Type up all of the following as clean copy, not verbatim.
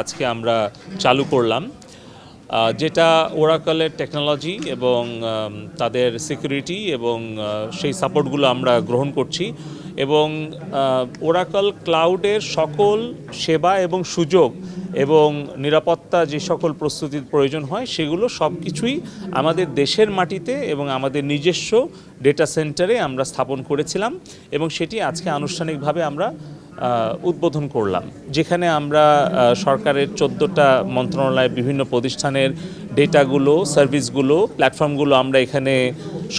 আজকে আমরা চালু করলাম, যেটা ওরাকলের টেকনোলজি এবং তাদের সিকিউরিটি এবং সেই সাপোর্টগুলো আমরা গ্রহণ করছি এবং ওরাকল ক্লাউডের সকল সেবা এবং সুযোগ এবং নিরাপত্তা যে সকল প্রস্তুতির প্রয়োজন হয় সেগুলো সব কিছুই আমাদের দেশের মাটিতে এবং আমাদের নিজস্ব ডেটা সেন্টারে আমরা স্থাপন করেছিলাম এবং সেটি আজকে আনুষ্ঠানিকভাবে আমরা উদ্বোধন করলাম, যেখানে আমরা সরকারের 14টা মন্ত্রণালয়ের বিভিন্ন প্রতিষ্ঠানের ডেটাগুলো, সার্ভিসগুলো, প্ল্যাটফর্মগুলো আমরা এখানে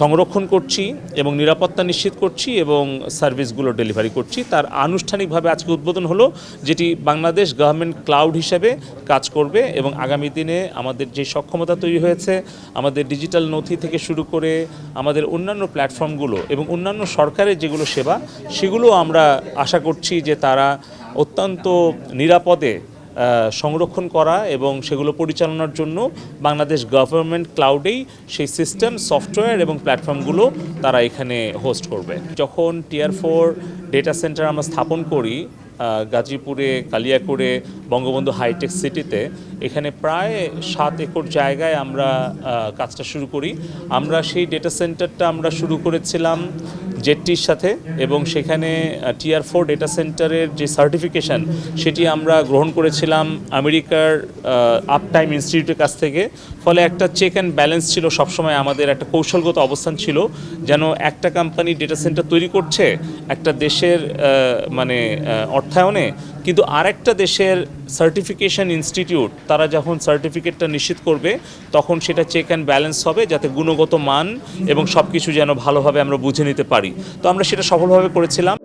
সংরক্ষণ করছি এবং নিরাপত্তা নিশ্চিত করছি এবং সার্ভিসগুলো ডেলিভারি করছি। তার আনুষ্ঠানিকভাবে আজকে উদ্বোধন হলো, যেটি বাংলাদেশ গভর্নমেন্ট ক্লাউড হিসেবে কাজ করবে এবং আগামী দিনে আমাদের যে সক্ষমতা তৈরি হয়েছে, আমাদের ডিজিটাল নথি থেকে শুরু করে আমাদের অন্যান্য প্ল্যাটফর্মগুলো এবং অন্যান্য সরকারের যেগুলো সেবা, সেগুলো আমরা আশা করছি যে তারা অত্যন্ত নিরাপদে সংরক্ষণ করা এবং সেগুলো পরিচালনার জন্য বাংলাদেশ গভর্নমেন্ট ক্লাউডেই সেই সিস্টেম, সফটওয়্যার এবং প্ল্যাটফর্মগুলো তারা এখানে হোস্ট করবে। যখন টিয়ার 4 ডেটা সেন্টার আমরা স্থাপন করি গাজীপুরে, কালিয়াকৈরে, বঙ্গবন্ধু হাইটেক সিটিতে, এখানে প্রায় 7 একর জায়গায় আমরা কাজটা শুরু করি। আমরা সেই ডেটা সেন্টারটা আমরা শুরু করেছিলাম জেটটির সাথে এবং সেখানে টিয়ার 4 ডেটা সেন্টারের যে সার্টিফিকেশান সেটি আমরা গ্রহণ করেছিলাম আমেরিকার আপটাইম ইনস্টিটিউটের কাছ থেকে। ফলে একটা চেক অ্যান্ড ব্যালেন্স ছিল, সবসময় আমাদের একটা কৌশলগত অবস্থান ছিল যেন একটা কোম্পানি ডেটা সেন্টার তৈরি করছে একটা দেশের অর্থায়নে, কিন্তু আরেকটা দেশের সার্টিফিকেশন ইনস্টিটিউট তারা যখন সার্টিফিকেটটা নিশ্চিত করবে তখন সেটা চেক অ্যান্ড ব্যালেন্স হবে, যাতে গুণগত মান এবং সব কিছু যেন ভালোভাবে আমরা বুঝে নিতে পারি। তো আমরা সেটা সফলভাবে করেছিলাম।